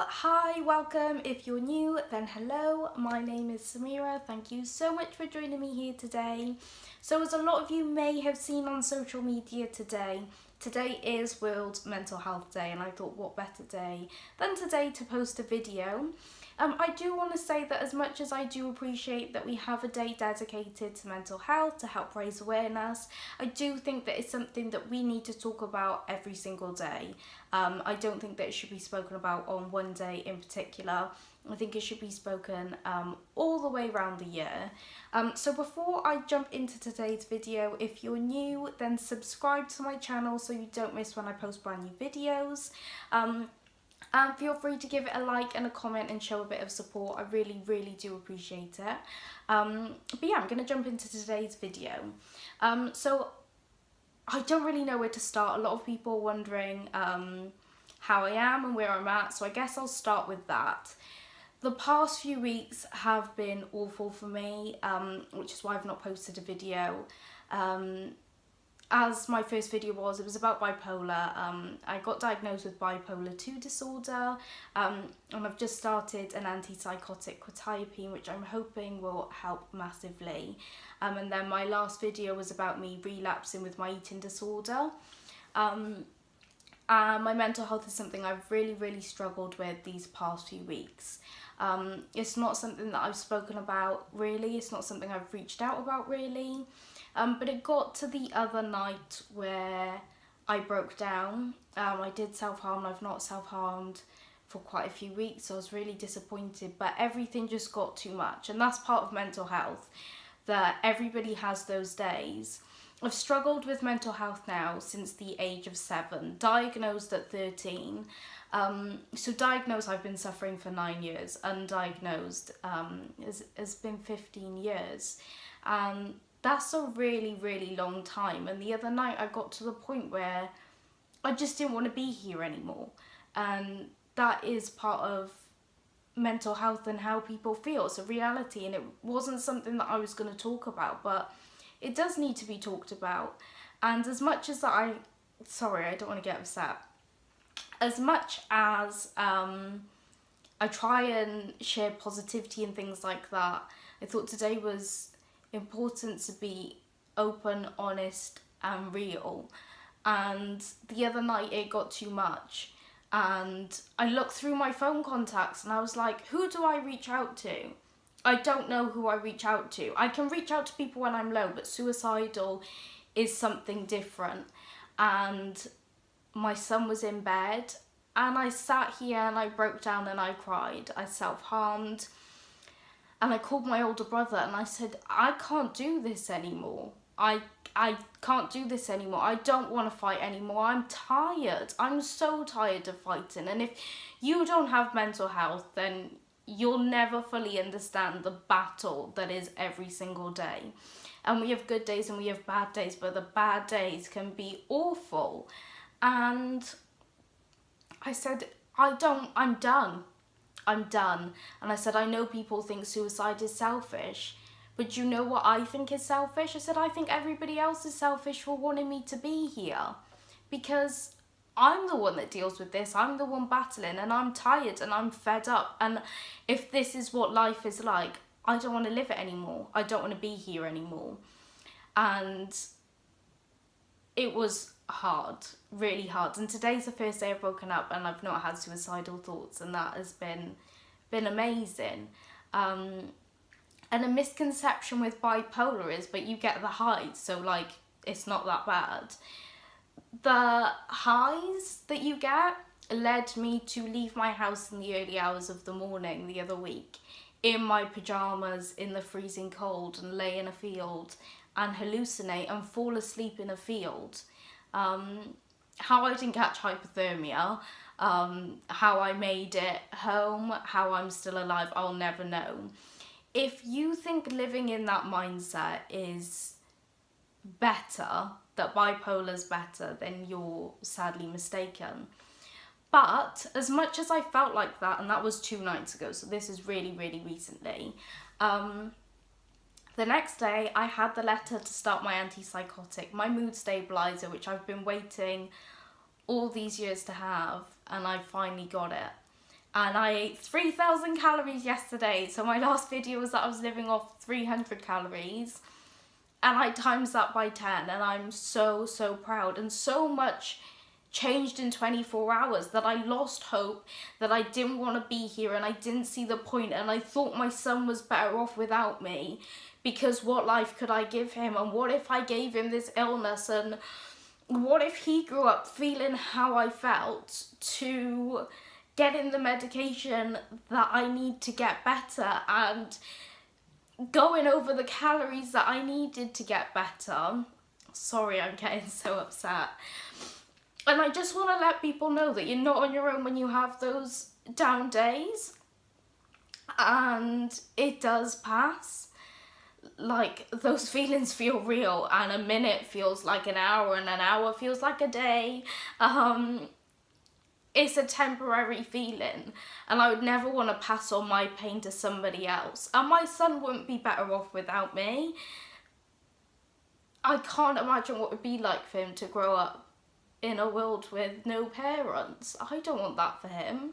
Hi, welcome. If you're new, then hello. My name is Samira. Thank you so much for joining me here today. So as a lot of you may have seen on social media today is World Mental Health Day, and I thought what better day than today to post a video. I do want to say that as much as I do appreciate that we have a day dedicated to mental health to help raise awareness, I do think that it's something that we need to talk about every single day. I don't think that it should be spoken about on one day in particular. I think it should be spoken all the way around the year. So before I jump into today's video, if you're new, then subscribe to my channel so you don't miss when I post brand new videos. And feel free to give it a like and a comment and show a bit of support. I really do appreciate it. But yeah, I'm going to jump into today's video. So I don't really know where to start. A lot of people are wondering how I am and where I'm at, so I guess I'll start with that. The past few weeks have been awful for me, which is why I've not posted a video. As my first video was, it was about bipolar. I got diagnosed with bipolar 2 disorder, and I've just started an antipsychotic quetiapine, which I'm hoping will help massively. And then my last video was about me relapsing with my eating disorder. My mental health is something I've really struggled with these past few weeks. It's not something that I've spoken about really, it's not something I've reached out about really. But it got to the other night where I broke down. I did self-harm. I've not self-harmed for quite a few weeks, so I was really disappointed, but everything just got too much, and that's part of mental health, that everybody has those days. I've struggled with mental health now since the age of 7, diagnosed at 13. So diagnosed, I've been suffering for 9 years. Undiagnosed has been 15 years. That's a really long time. And the other night I got to the point where I just didn't want to be here anymore. And that is part of mental health and how people feel. It's a reality, and it wasn't something that I was going to talk about, but it does need to be talked about. And as much as I don't want to get upset. As much as I try and share positivity and things like that, I thought today was important to be open, honest and real. And the other night it got too much, and I looked through my phone contacts and I was like, who do I reach out to? I don't know who I reach out to. I can reach out to people when I'm low, but suicidal is something different. And my son was in bed and I sat here and I broke down and I cried. I self-harmed. And I called my older brother and I said, I can't do this anymore. I can't do this anymore. I don't want to fight anymore. I'm tired. I'm so tired of fighting. And if you don't have mental health, then you'll never fully understand the battle that is every single day. And we have good days and we have bad days, but the bad days can be awful. And I said, I'm done. I'm done. And I said, I know people think suicide is selfish, but you know what I think is selfish? I said, I think everybody else is selfish for wanting me to be here, because I'm the one that deals with this. I'm the one battling, and I'm tired and I'm fed up. And if this is what life is like, I don't want to live it anymore. I don't want to be here anymore. And it was hard, really hard. And today's the first day I've woken up and I've not had suicidal thoughts, and that has been amazing. And a misconception with bipolar is, but you get the highs, so like it's not that bad. The highs that you get led me to leave my house in the early hours of the morning the other week in my pyjamas in the freezing cold and lay in a field and hallucinate and fall asleep in a field. How I didn't catch hypothermia, how I made it home, how I'm still alive, I'll never know. If you think living in that mindset is better, that bipolar's better, then you're sadly mistaken. But as much as I felt like that, and that was 2 nights ago, so this is really recently, the next day I had the letter to start my antipsychotic, my mood stabilizer, which I've been waiting all these years to have, and I finally got it. and I ate 3,000 calories yesterday. So my last video was that I was living off 300 calories, and I times that by 10, and I'm so proud. And so much changed in 24 hours that I lost hope, that I didn't want to be here, and I didn't see the point, and I thought my son was better off without me, because what life could I give him, and what if I gave him this illness, and what if he grew up feeling how I felt, to getting the medication that I need to get better, and going over the calories that I needed to get better. Sorry, I'm getting so upset. And I just want to let people know that you're not on your own when you have those down days, and it does pass. Like, those feelings feel real, and a minute feels like an hour, and an hour feels like a day. It's a temporary feeling, and I would never want to pass on my pain to somebody else. And my son wouldn't be better off without me. I can't imagine what it would be like for him to grow up in a world with no parents. I don't want that for him.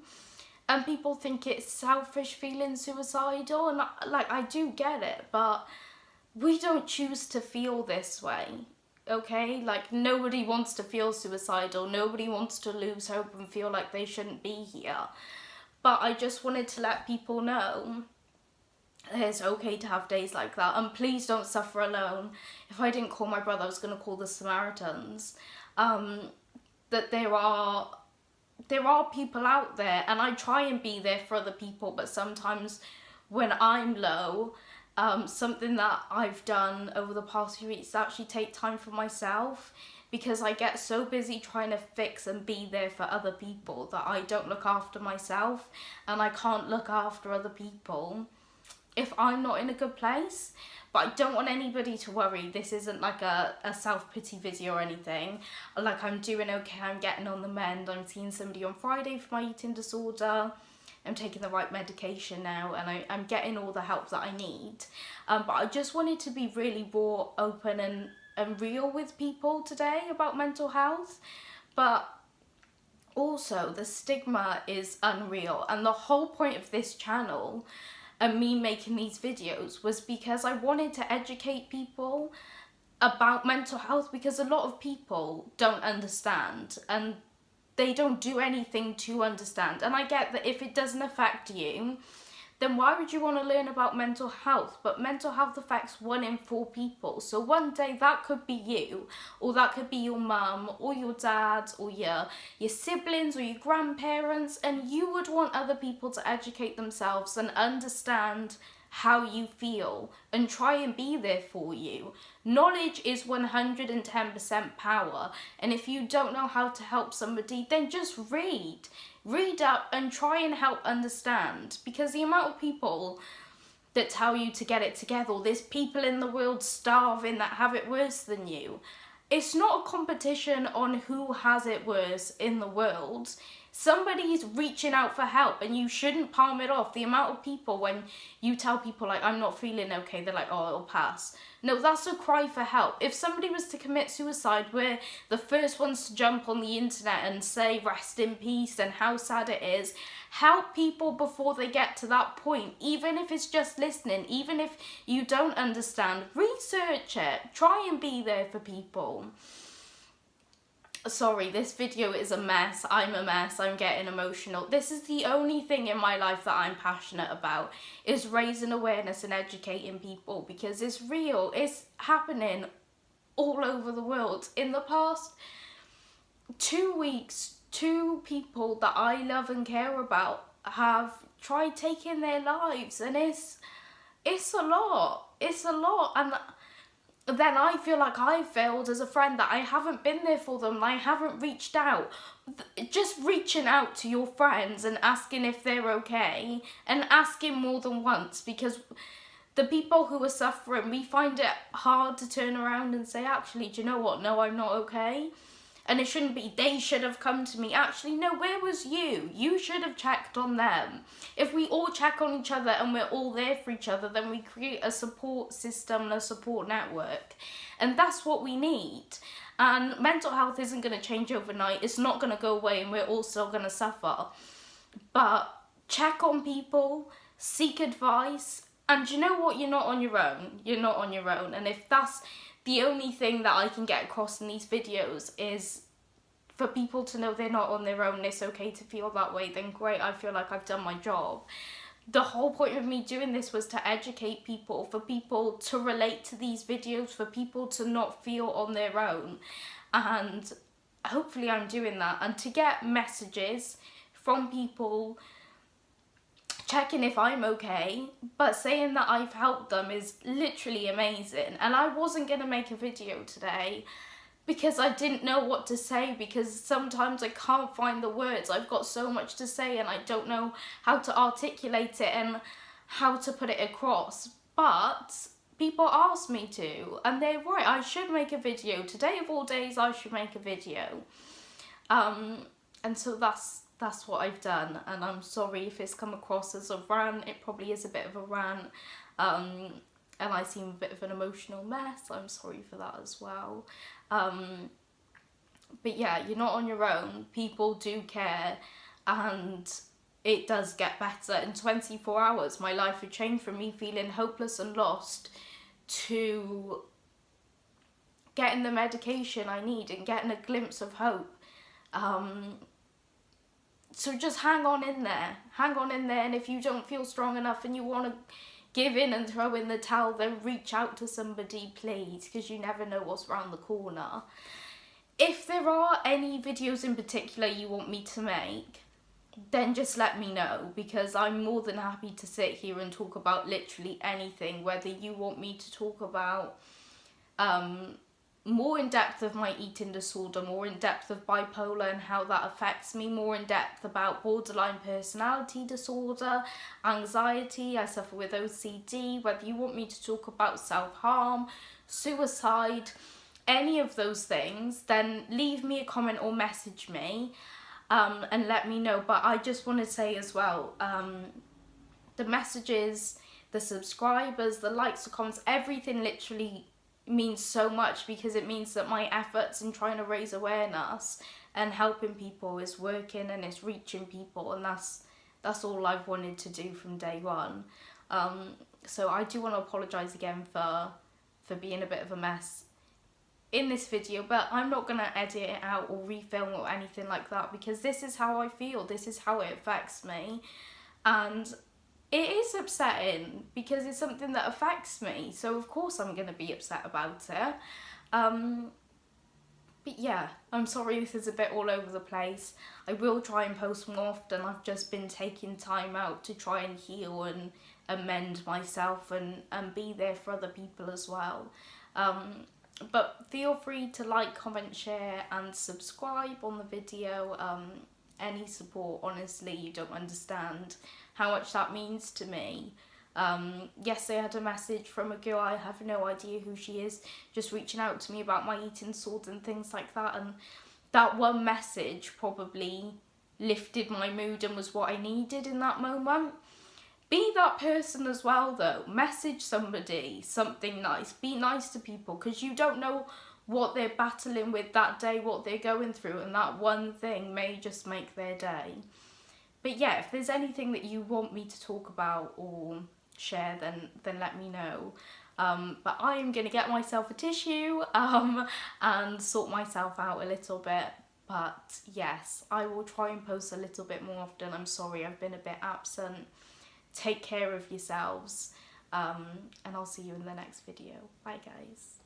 And people think it's selfish feeling suicidal, and I do get it, but we don't choose to feel this way, okay? Like, nobody wants to feel suicidal, nobody wants to lose hope and feel like they shouldn't be here. But I just wanted to let people know it's okay to have days like that, and please don't suffer alone. If I didn't call my brother, I was going to call the Samaritans. That there are people out there, and I try and be there for other people, but sometimes when I'm low, something that I've done over the past few weeks is actually take time for myself, because I get so busy trying to fix and be there for other people that I don't look after myself, and I can't look after other people if I'm not in a good place. But I don't want anybody to worry. This isn't like a self-pity video or anything. Like, I'm doing okay, I'm getting on the mend. I'm seeing somebody on Friday for my eating disorder. I'm taking the right medication now, and I'm getting all the help that I need. But I just wanted to be really raw, open and real with people today about mental health. But also, the stigma is unreal. And the whole point of this channel and me making these videos was because I wanted to educate people about mental health, because a lot of people don't understand, and they don't do anything to understand. And I get that if it doesn't affect you, then why would you want to learn about mental health? But mental health affects 1 in 4 people. So one day that could be you, or that could be your mum, or your dad, or your siblings, or your grandparents, and you would want other people to educate themselves and understand how you feel and try and be there for you. Knowledge is 110% power, and if you don't know how to help somebody, then just read up and try and help understand, because the amount of people that tell you to get it together, or there's people in the world starving that have it worse than you. It's not a competition on who has it worse in the world. Somebody's reaching out for help, and you shouldn't palm it off. The amount of people, when you tell people, like, I'm not feeling okay, they're like, oh, it'll pass. No, that's a cry for help. If somebody was to commit suicide, we're the first ones to jump on the internet and say rest in peace and how sad it is. Help people before they get to that point, even if it's just listening, even if you don't understand, research it, try and be there for people. Sorry, this video is a mess. I'm a mess. I'm getting emotional. This is the only thing in my life that I'm passionate about, is raising awareness and educating people, because it's real. It's happening all over the world. In the past 2 weeks, 2 people that I love and care about have tried taking their lives, and it's a lot. It's a lot. And then I feel like I failed as a friend, that I haven't been there for them, I haven't reached out. Just reaching out to your friends and asking if they're okay, and asking more than once, because the people who are suffering, we find it hard to turn around and say, actually, do you know what? No, I'm not okay. And it shouldn't be, they should have come to me. Actually, no, where was you? You should have checked on them. If we all check on each other and we're all there for each other, then we create a support system and a support network. And that's what we need. And mental health isn't going to change overnight. It's not going to go away, and we're all still going to suffer. But check on people, seek advice, and you know what, you're not on your own. You're not on your own. And if that's the only thing that I can get across in these videos is for people to know they're not on their own, it's okay to feel that way, then great, I feel like I've done my job. The whole point of me doing this was to educate people, for people to relate to these videos, for people to not feel on their own. And hopefully I'm doing that. And to get messages from people checking if I'm okay, but saying that I've helped them is literally amazing. And I wasn't going to make a video today because I didn't know what to say, because sometimes I can't find the words. I've got so much to say and I don't know how to articulate it and how to put it across. But people asked me to, and they're right, I should make a video. Today of all days, I should make a video. And so that's what I've done, and I'm sorry if it's come across as a rant. It probably is a bit of a rant, and I seem a bit of an emotional mess. I'm sorry for that as well. But yeah, you're not on your own. People do care, and it does get better. In 24 hours, my life had changed from me feeling hopeless and lost to getting the medication I need and getting a glimpse of hope. So just hang on in there, and if you don't feel strong enough and you want to give in and throw in the towel, then reach out to somebody, please, because you never know what's around the corner. If there are any videos in particular you want me to make, then just let me know, because I'm more than happy to sit here and talk about literally anything, whether you want me to talk about more in depth of my eating disorder, more in depth of bipolar and how that affects me, more in depth about borderline personality disorder, anxiety, I suffer with OCD, whether you want me to talk about self-harm, suicide, any of those things, then leave me a comment or message me and let me know. But I just want to say as well, the messages, the subscribers, the likes, the comments, everything literally means so much, because it means that my efforts in trying to raise awareness and helping people is working and it's reaching people, and that's all I've wanted to do from day one. So I do want to apologise again for being a bit of a mess in this video, but I'm not going to edit it out or refilm or anything like that, because this is how I feel, this is how it affects me, and it is upsetting because it's something that affects me, so of course I'm going to be upset about it. But yeah, I'm sorry this is a bit all over the place. I will try and post more often. I've just been taking time out to try and heal and amend myself and be there for other people as well. But feel free to like, comment, share and subscribe on the video. Any support, honestly, you don't understand how much that means to me. Yesterday I had a message from a girl, I have no idea who she is, just reaching out to me about my eating disorder and things like that, and that one message probably lifted my mood and was what I needed in that moment. Be that person as well though. Message somebody something nice. Be nice to people, because you don't know what they're battling with that day, what they're going through, and that one thing may just make their day. But yeah, if there's anything that you want me to talk about or share, then let me know. But I am going to get myself a tissue and sort myself out a little bit. But yes, I will try and post a little bit more often. I'm sorry I've been a bit absent. Take care of yourselves, and I'll see you in the next video. Bye guys.